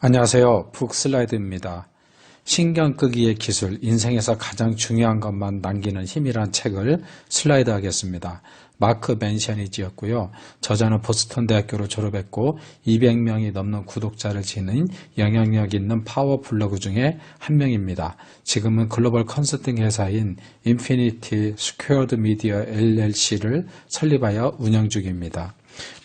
안녕하세요. 북슬라이드입니다. 신경 끄기의 기술, 인생에서 가장 중요한 것만 남기는 힘이란 책을 슬라이드 하겠습니다. 마크 맨션이 지었고요. 저자는 보스턴 대학교를 졸업했고 200명이 넘는 구독자를 지닌 영향력 있는 파워 블로그 중에 한 명입니다. 지금은 글로벌 컨설팅 회사인 인피니티 스퀘어드 미디어 LLC를 설립하여 운영 중입니다.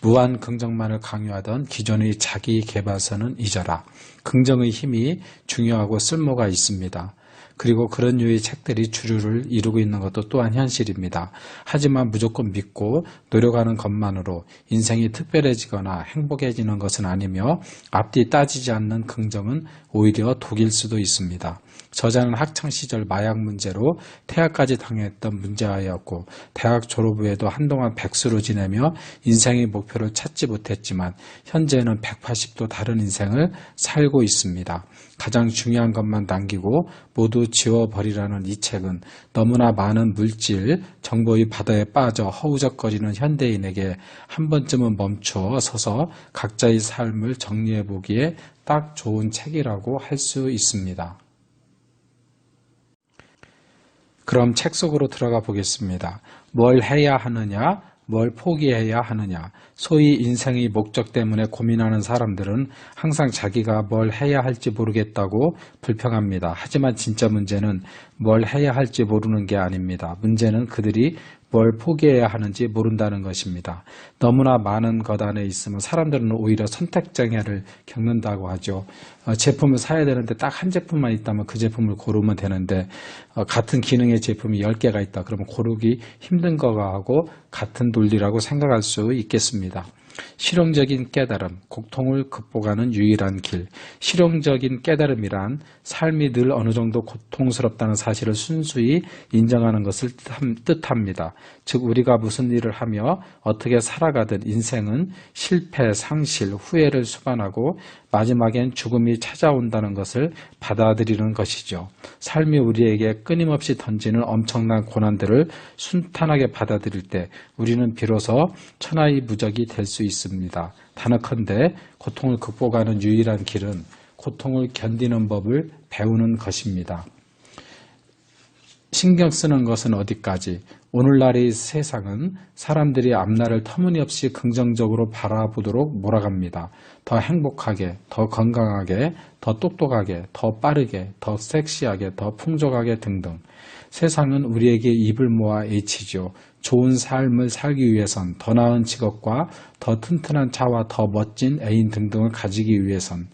무한 긍정만을 강요하던 기존의 자기 개발서는 잊어라. 긍정의 힘이 중요하고 쓸모가 있습니다. 그리고 그런 류의 책들이 주류를 이루고 있는 것도 또한 현실입니다. 하지만 무조건 믿고 노력하는 것만으로 인생이 특별해지거나 행복해지는 것은 아니며 앞뒤 따지지 않는 긍정은 오히려 독일 수도 있습니다. 저자는 학창시절 마약 문제로 퇴학까지 당했던 문제아이였고 대학 졸업 후에도 한동안 백수로 지내며 인생의 목표를 찾지 못했지만 현재는 180도 다른 인생을 살고 있습니다. 가장 중요한 것만 남기고 모두 지워버리라는 이 책은 너무나 많은 물질, 정보의 바다에 빠져 허우적거리는 현대인에게 한 번쯤은 멈춰 서서 각자의 삶을 정리해보기에 딱 좋은 책이라고 할 수 있습니다. 그럼 책 속으로 들어가 보겠습니다. 뭘 해야 하느냐, 뭘 포기해야 하느냐. 소위 인생의 목적 때문에 고민하는 사람들은 항상 자기가 뭘 해야 할지 모르겠다고 불평합니다. 하지만 진짜 문제는 뭘 해야 할지 모르는 게 아닙니다. 문제는 그들이 뭘 포기해야 하는지 모른다는 것입니다. 너무나 많은 것 안에 있으면 사람들은 오히려 선택장애를 겪는다고 하죠. 제품을 사야 되는데 딱 한 제품만 있다면 그 제품을 고르면 되는데 같은 기능의 제품이 10개가 있다. 그러면 고르기 힘든 거가 하고 같은 논리라고 생각할 수 있겠습니다. 실용적인 깨달음, 고통을 극복하는 유일한 길. 실용적인 깨달음이란 삶이 늘 어느 정도 고통스럽다는 사실을 순수히 인정하는 것을 뜻합니다. 즉 우리가 무슨 일을 하며 어떻게 살아가든 인생은 실패, 상실, 후회를 수반하고 마지막엔 죽음이 찾아온다는 것을 받아들이는 것이죠. 삶이 우리에게 끊임없이 던지는 엄청난 고난들을 순탄하게 받아들일 때 우리는 비로소 천하의 무적이 될 수 있습니다. 단언컨대 고통을 극복하는 유일한 길은 고통을 견디는 법을 배우는 것입니다. 신경 쓰는 것은 어디까지? 오늘날의 세상은 사람들이 앞날을 터무니없이 긍정적으로 바라보도록 몰아갑니다. 더 행복하게, 더 건강하게, 더 똑똑하게, 더 빠르게, 더 섹시하게, 더 풍족하게 등등. 세상은 우리에게 입을 모아 애치죠. 좋은 삶을 살기 위해선 더 나은 직업과 더 튼튼한 차와 더 멋진 애인 등등을 가지기 위해선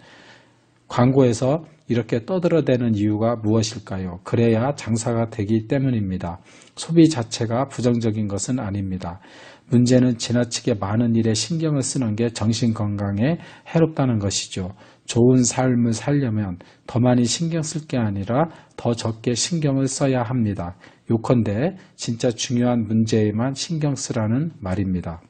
광고에서 이렇게 떠들어대는 이유가 무엇일까요? 그래야 장사가 되기 때문입니다. 소비 자체가 부정적인 것은 아닙니다. 문제는 지나치게 많은 일에 신경을 쓰는 게 정신건강에 해롭다는 것이죠. 좋은 삶을 살려면 더 많이 신경 쓸 게 아니라 더 적게 신경을 써야 합니다. 요컨대 진짜 중요한 문제에만 신경 쓰라는 말입니다.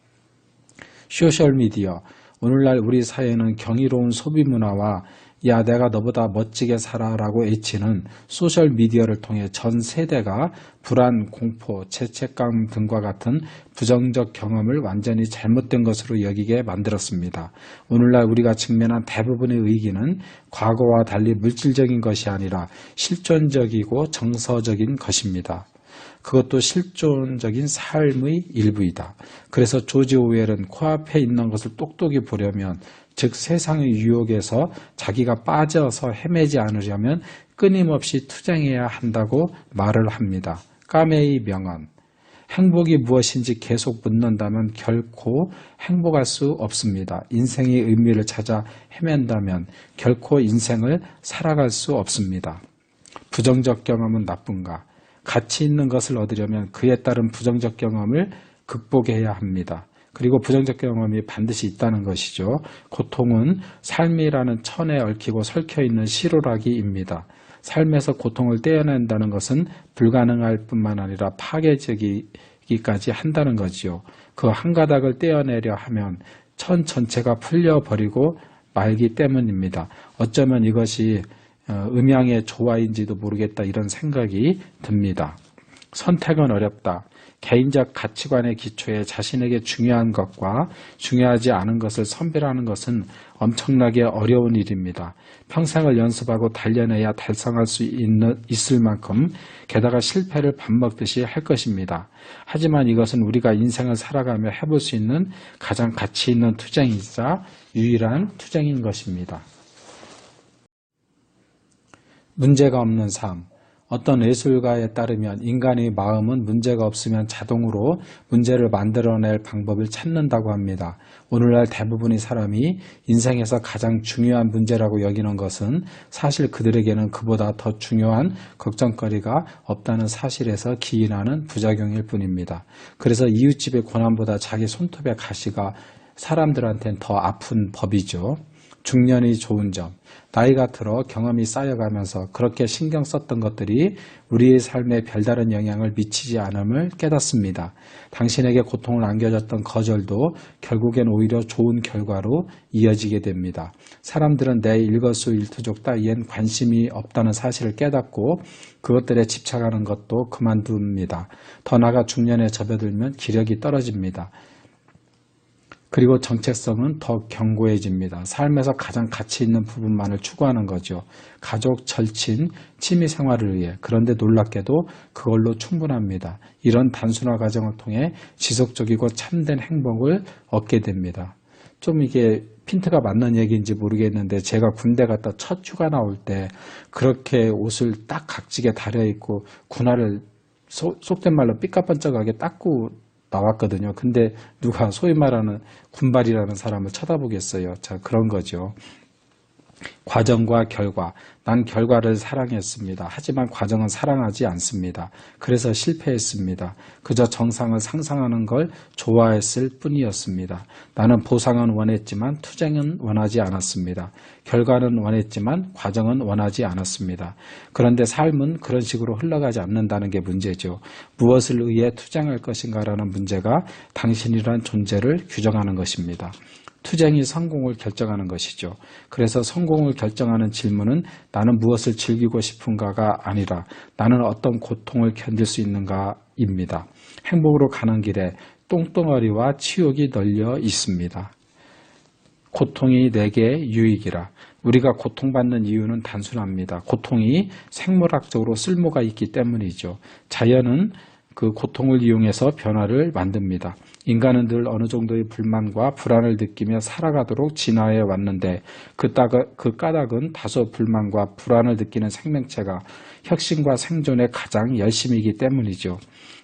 소셜미디어. 오늘날 우리 사회는 경이로운 소비 문화와 야 내가 너보다 멋지게 살아 라고 외치는 소셜미디어를 통해 전 세대가 불안, 공포, 죄책감 등과 같은 부정적 경험을 완전히 잘못된 것으로 여기게 만들었습니다. 오늘날 우리가 직면한 대부분의 위기는 과거와 달리 물질적인 것이 아니라 실존적이고 정서적인 것입니다. 그것도 실존적인 삶의 일부이다. 그래서 조지 오웰은 코앞에 있는 것을 똑똑히 보려면 즉 세상의 유혹에서 자기가 빠져서 헤매지 않으려면 끊임없이 투쟁해야 한다고 말을 합니다. 까메의 명언. 행복이 무엇인지 계속 묻는다면 결코 행복할 수 없습니다. 인생의 의미를 찾아 헤맨다면 결코 인생을 살아갈 수 없습니다. 부정적 경험은 나쁜가? 가치 있는 것을 얻으려면 그에 따른 부정적 경험을 극복해야 합니다. 그리고 부정적 경험이 반드시 있다는 것이죠. 고통은 삶이라는 천에 얽히고 설켜있는 시로라기입니다. 삶에서 고통을 떼어낸다는 것은 불가능할 뿐만 아니라 파괴적이기까지 한다는 거지요. 그 한 가닥을 떼어내려 하면 천 전체가 풀려버리고 말기 때문입니다. 어쩌면 이것이 음양의 조화인지도 모르겠다 이런 생각이 듭니다. 선택은 어렵다. 개인적 가치관의 기초에 자신에게 중요한 것과 중요하지 않은 것을 선별하는 것은 엄청나게 어려운 일입니다. 평생을 연습하고 단련해야 달성할 수 있을 만큼 게다가 실패를 밥 먹듯이 할 것입니다. 하지만 이것은 우리가 인생을 살아가며 해볼 수 있는 가장 가치 있는 투쟁이자 유일한 투쟁인 것입니다. 문제가 없는 삶. 어떤 예술가에 따르면 인간의 마음은 문제가 없으면 자동으로 문제를 만들어낼 방법을 찾는다고 합니다. 오늘날 대부분의 사람이 인생에서 가장 중요한 문제라고 여기는 것은 사실 그들에게는 그보다 더 중요한 걱정거리가 없다는 사실에서 기인하는 부작용일 뿐입니다. 그래서 이웃집의 고난보다 자기 손톱의 가시가 사람들한테는 더 아픈 법이죠. 중년이 좋은 점. 나이가 들어 경험이 쌓여가면서 그렇게 신경 썼던 것들이 우리의 삶에 별다른 영향을 미치지 않음을 깨닫습니다. 당신에게 고통을 안겨줬던 거절도 결국엔 오히려 좋은 결과로 이어지게 됩니다. 사람들은 내 일거수일투족 따위엔 관심이 없다는 사실을 깨닫고 그것들에 집착하는 것도 그만둡니다. 더 나아가 중년에 접어들면 기력이 떨어집니다. 그리고 정체성은 더 견고해집니다. 삶에서 가장 가치 있는 부분만을 추구하는 거죠. 가족, 절친, 취미 생활을 위해. 그런데 놀랍게도 그걸로 충분합니다. 이런 단순화 과정을 통해 지속적이고 참된 행복을 얻게 됩니다. 좀 이게 핀트가 맞는 얘기인지 모르겠는데 제가 군대 갔다 첫 휴가 나올 때 그렇게 옷을 딱 각지게 다려입고 군화를 속된 말로 삐까번쩍하게 닦고 나왔거든요. 근데 누가 소위 말하는 군발이라는 사람을 쳐다보겠어요. 자, 그런 거죠. 과정과 결과. 난 결과를 사랑했습니다. 하지만 과정은 사랑하지 않습니다. 그래서 실패했습니다. 그저 정상을 상상하는 걸 좋아했을 뿐이었습니다. 나는 보상은 원했지만 투쟁은 원하지 않았습니다. 결과는 원했지만 과정은 원하지 않았습니다. 그런데 삶은 그런 식으로 흘러가지 않는다는 게 문제죠. 무엇을 의해 투쟁할 것인가라는 문제가 당신이란 존재를 규정하는 것입니다. 투쟁이 성공을 결정하는 것이죠. 그래서 성공을 결정하는 질문은 나는 무엇을 즐기고 싶은가가 아니라 나는 어떤 고통을 견딜 수 있는가입니다. 행복으로 가는 길에 똥덩어리와 치욕이 널려 있습니다. 고통이 내게 유익이라. 우리가 고통받는 이유는 단순합니다. 고통이 생물학적으로 쓸모가 있기 때문이죠. 자연은 그 고통을 이용해서 변화를 만듭니다. 인간은 늘 어느 정도의 불만과 불안을 느끼며 살아가도록 진화해 왔는데 그 까닭은 다소 불만과 불안을 느끼는 생명체가 혁신과 생존에 가장 열심이기 때문이죠.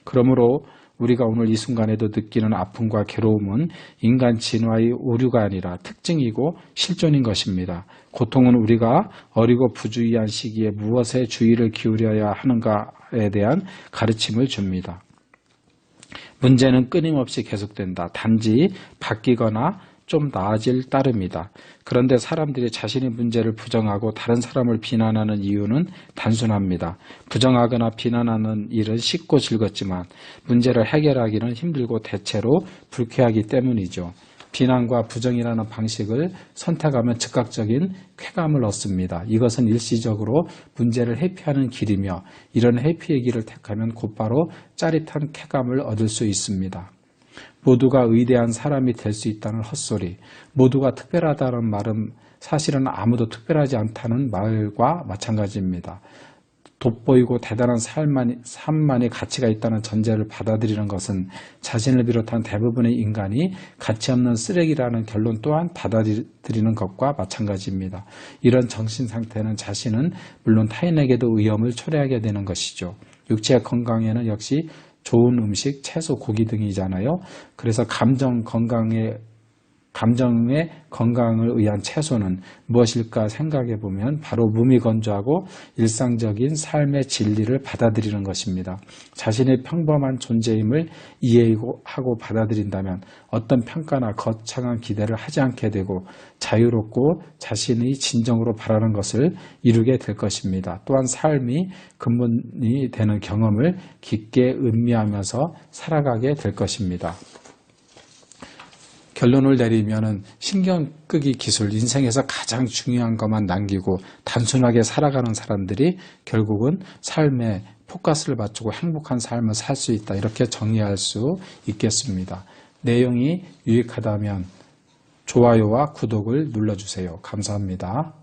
그러므로 우리가 오늘 이 순간에도 느끼는 아픔과 괴로움은 인간 진화의 오류가 아니라 특징이고 실존인 것입니다. 고통은 우리가 어리고 부주의한 시기에 무엇에 주의를 기울여야 하는가에 대한 가르침을 줍니다. 문제는 끊임없이 계속된다. 단지 바뀌거나 좀 나아질 따름이다. 그런데 사람들이 자신의 문제를 부정하고 다른 사람을 비난하는 이유는 단순합니다. 부정하거나 비난하는 일은 쉽고 즐겁지만 문제를 해결하기는 힘들고 대체로 불쾌하기 때문이죠. 비난과 부정이라는 방식을 선택하면 즉각적인 쾌감을 얻습니다. 이것은 일시적으로 문제를 회피하는 길이며 이런 회피의 길을 택하면 곧바로 짜릿한 쾌감을 얻을 수 있습니다. 모두가 위대한 사람이 될 수 있다는 헛소리, 모두가 특별하다는 말은 사실은 아무도 특별하지 않다는 말과 마찬가지입니다. 돋보이고 대단한 삶만이 가치가 있다는 전제를 받아들이는 것은 자신을 비롯한 대부분의 인간이 가치 없는 쓰레기라는 결론 또한 받아들이는 것과 마찬가지입니다. 이런 정신 상태는 자신은 물론 타인에게도 위험을 초래하게 되는 것이죠. 육체의 건강에는 역시 좋은 음식, 채소, 고기 등이잖아요. 그래서 감정의 건강을 위한 채소는 무엇일까 생각해 보면 바로 무미건조하고 일상적인 삶의 진리를 받아들이는 것입니다. 자신의 평범한 존재임을 이해하고 받아들인다면 어떤 평가나 거창한 기대를 하지 않게 되고 자유롭고 자신의 진정으로 바라는 것을 이루게 될 것입니다. 또한 삶이 근본이 되는 경험을 깊게 음미하면서 살아가게 될 것입니다. 결론을 내리면은 신경 끄기 기술, 인생에서 가장 중요한 것만 남기고 단순하게 살아가는 사람들이 결국은 삶에 포커스를 맞추고 행복한 삶을 살 수 있다. 이렇게 정리할 수 있겠습니다. 내용이 유익하다면 좋아요와 구독을 눌러주세요. 감사합니다.